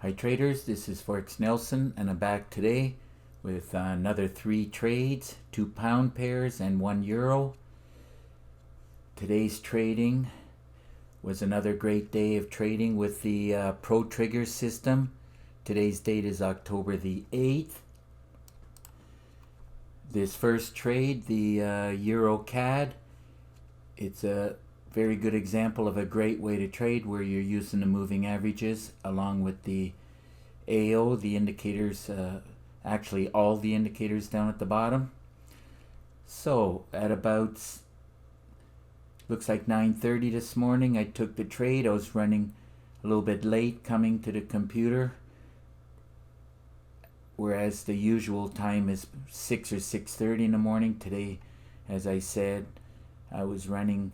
Hi traders, this is Forex Nelson and I'm back today with another 3 trades, 2 pound pairs and 1 euro. Today's trading was another great day of trading with the Pro Trigger system. Today's date is October the 8th. This first trade, the Euro CAD, it's a very good example of a great way to trade where you're using the moving averages along with the AO, the indicators, actually all the indicators down at the bottom. So at about, looks like 9:30 this morning, I took the trade. I was running a little bit late coming to the computer, whereas the usual time is 6 or 6:30 in the morning. Today, as I said, I was running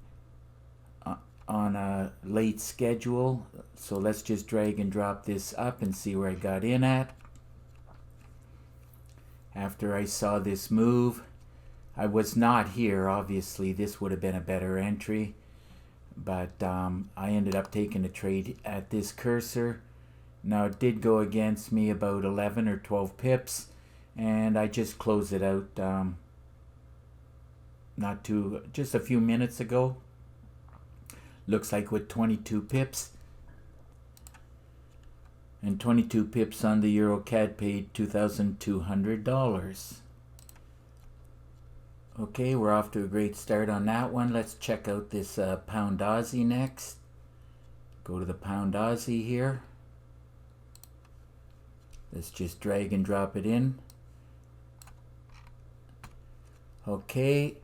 on a late schedule, so let's just drag and drop this up and see where I got in at. After I saw this move, I was not here, obviously this would have been a better entry, but I ended up taking a trade at this cursor. Now it did go against me about 11 or 12 pips, and I just closed it out just a few minutes ago. Looks like with 22 pips, and 22 pips on the EuroCAD paid $2,200. Okay, we're off to a great start on that one. Let's check out this Pound Aussie next. Go to the Pound Aussie here. Let's just drag and drop it in. Okay,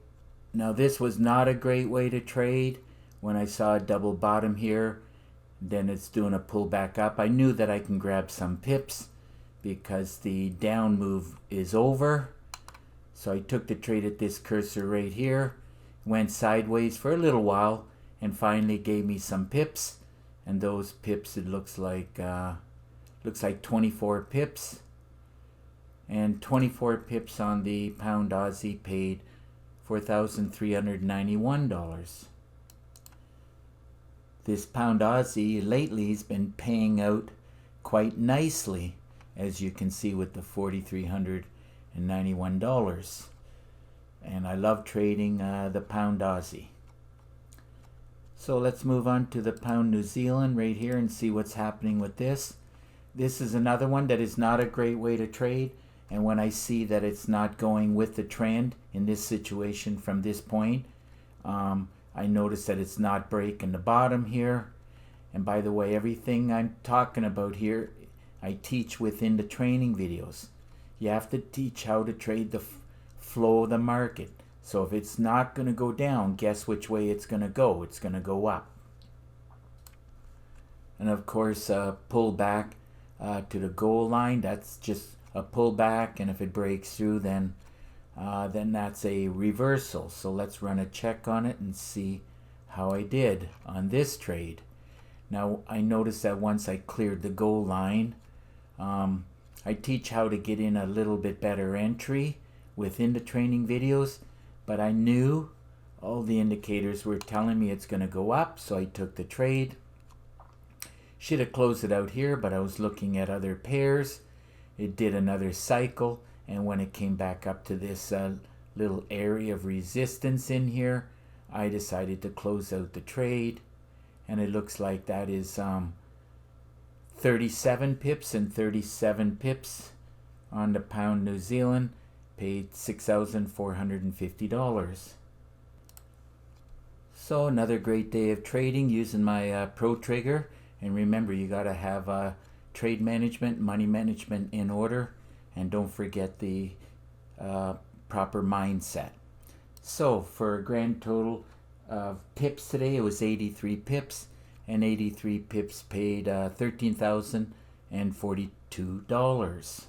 now this was not a great way to trade. When I saw a double bottom here, then it's doing a pull back up. I knew that I can grab some pips because the down move is over. So I took the trade at this cursor right here, went sideways for a little while, and finally gave me some pips. And those pips, it looks like 24 pips. And 24 pips on the Pound Aussie paid $4,391. This Pound Aussie lately has been paying quite nicely, as you can see with the $4,391. And I love trading the Pound Aussie. So let's move on to the Pound New Zealand right here and see what's happening with this. This is another one that is not a great way to trade. And when I see that it's not going with the trend in this situation from this point, I notice that it's not breaking the bottom here. And by the way, everything I'm talking about here, I teach within the training videos. You have to teach how to trade the flow of the market. So if it's not going to go down, guess which way it's going to go? It's going to go up. And of course, pull back to the goal line. That's just a pullback, and if it breaks through, then that's a reversal. So let's run a check on it and see how I did on this trade. Now I noticed that once I cleared the goal line, I teach how to get in a little bit better entry within the training videos, but I knew all the indicators were telling me it's going to go up, so I took the trade. Should have closed it out here, but I was looking at other pairs. It did another cycle, and when it came back up to this little area of resistance in here, I decided to close out the trade. And it looks like that is 37 pips and 37 pips on the Pound New Zealand, paid $6,450. So another great day of trading using my Pro Trigger. And remember, you got to have trade management, money management in order, and don't forget the proper mindset. So for a grand total of pips today, it was 83 pips, and 83 pips paid $13,042.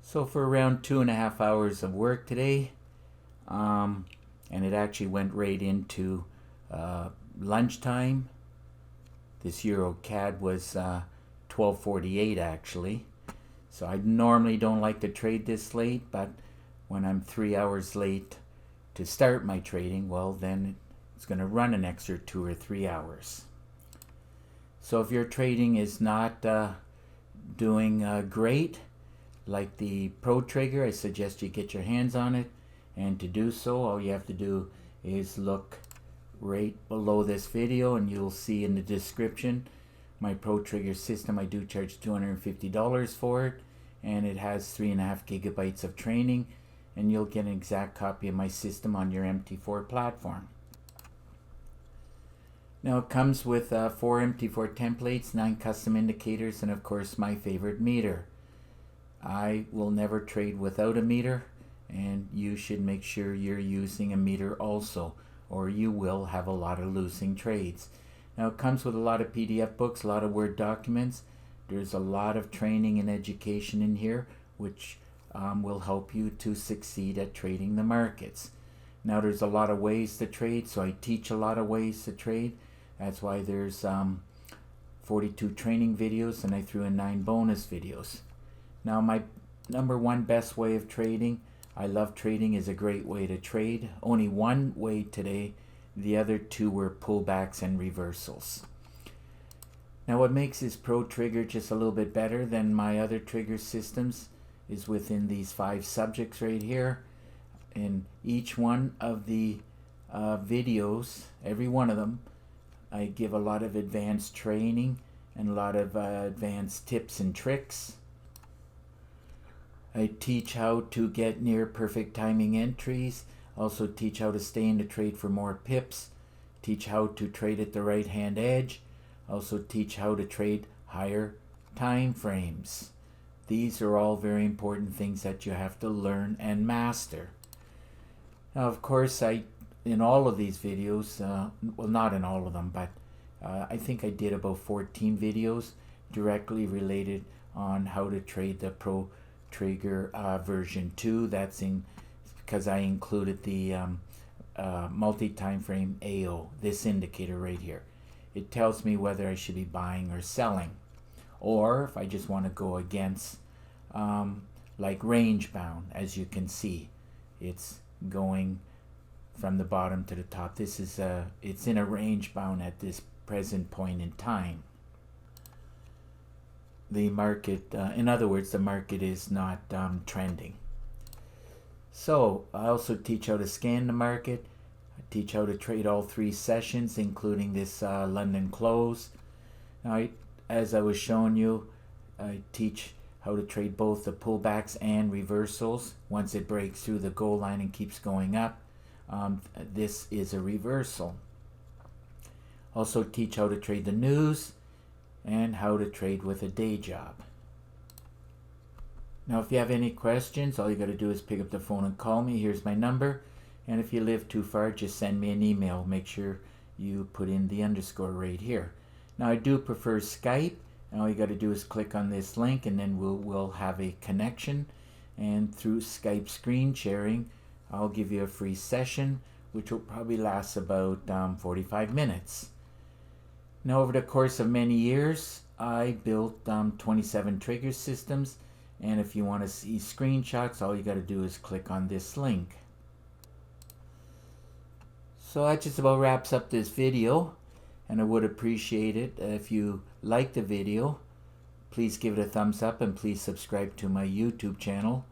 So for around 2.5 hours of work today, and it actually went right into lunchtime. This Euro CAD was 12:48 actually. So I normally don't like to trade this late, but when I'm 3 hours late to start my trading, well then it's going to run an extra 2 or 3 hours. So if your trading is not doing great, like the Pro Trigger, I suggest you get your hands on it. And to do so, all you have to do is look right below this video, and you'll see in the description my Pro Trigger system. I do charge $250 for it, and it has 3.5 gigabytes of training, and you'll get an exact copy of my system on your MT4 platform. Now it comes with 4 MT4 templates, 9 custom indicators, and of course my favorite meter. I will never trade without a meter, and you should make sure you're using a meter also, or you will have a lot of losing trades. Now it comes with a lot of PDF books, a lot of Word documents. There's a lot of training and education in here, which will help you to succeed at trading the markets. Now there's a lot of ways to trade, so I teach a lot of ways to trade. That's why there's 42 training videos, and I threw in 9 bonus videos. Now my #1 best way of trading, I love trading, is a great way to trade. Only one way today, the other 2 were pullbacks and reversals. Now what makes this Pro Trigger just a little bit better than my other trigger systems is within these 5 subjects right here. In each one of the videos, every one of them, I give a lot of advanced training and a lot of advanced tips and tricks. I teach how to get near perfect timing entries, also teach how to stay in the trade for more pips, teach how to trade at the right hand edge, also teach how to trade higher time frames. These are all very important things that you have to learn and master. Now of course in all of these videos, well not in all of them, but I think I did about 14 videos directly related on how to trade the Pro Trigger version 2. That's because I included the multi-time frame AO, this indicator right here. It tells me whether I should be buying or selling, or if I just want to go against like range bound. As you can see, it's going from the bottom to the top. This is it's in a range bound at this present point in time. The market, in other words, the market is not trending. So I also teach how to scan the market. I teach how to trade all 3 sessions, including this London close. Now, as I was showing you, I teach how to trade both the pullbacks and reversals. Once it breaks through the goal line and keeps going up, this is a reversal. Also teach how to trade the news and how to trade with a day job. Now if you have any questions, all you got to do is pick up the phone and call me. Here's my number, and if you live too far, just send me an email. Make sure you put in the underscore right here. Now I do prefer Skype, and all you got to do is click on this link, and then we'll have a connection, and through Skype screen sharing I'll give you a free session which will probably last about 45 minutes. Now over the course of many years I built 27 trigger systems, and if you want to see screenshots, all you got to do is click on this link. So that just about wraps up this video, and I would appreciate it if you like the video. Please give it a thumbs up, and please subscribe to my YouTube channel.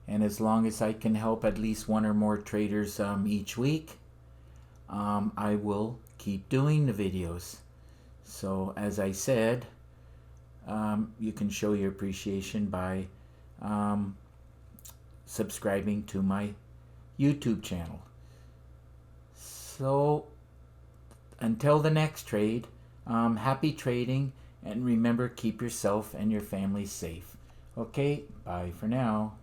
And as long as I can help at least 1 or more traders each week, I will keep doing the videos. So as I said, you can show your appreciation by subscribing to my YouTube channel. So until the next trade, happy trading, and remember, keep yourself and your family safe. Okay, bye for now.